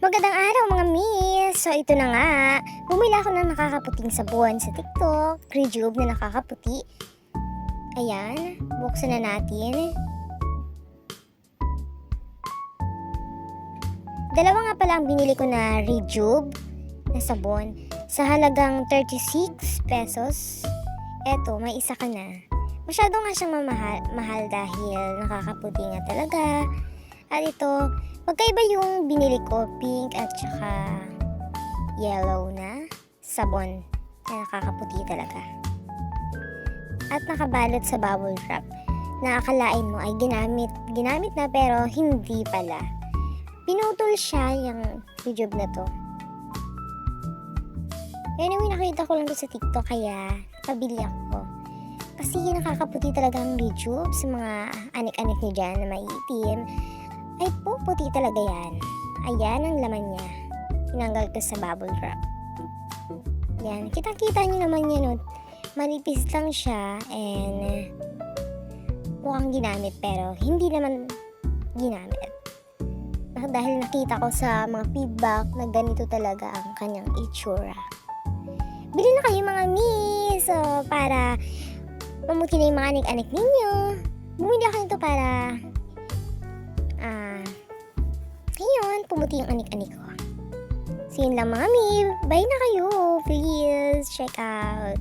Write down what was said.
Magandang araw mga miss! So ito na nga, bumili ako ng nakakaputing sabon sa TikTok, Rejuve na nakakaputi. Ayan, buksan na natin. Dalawa nga pala ang binili ko na Rejuve na sabon sa halagang 36 pesos. Eto, may isa ka na. Masyado nga siyang mahal dahil nakakaputi nga talaga. At ito, magkaiba yung binili ko, pink at saka yellow na sabon na nakakaputi talaga. At nakabalot sa bubble wrap na akalain mo ay ginamit na pero hindi pala. Pinutol siya yung Rejuve na to. Anyway, nakita ko lang to sa TikTok kaya pabili ako. Kasi nakakaputi talaga ang Rejuve sa mga anik-anik niyo dyan na maiitim. Ay po, puti talaga yan. Ayan ang laman niya. Tinanggal ko sa bubble wrap. Yan, kita-kita niyo naman yan. No? Manipis lang siya and mukhang ginamit pero hindi naman ginamit. Dahil nakita ko sa mga feedback na ganito talaga ang kanyang itsura. Bili na kayo mga miss! So, para mamuti na yung mga anik-anik ninyo. Bumili ako nito para ngayon, pumuti yung anik-anik ko. So, yun lang mga mi. Bye na kayo. Please, check out.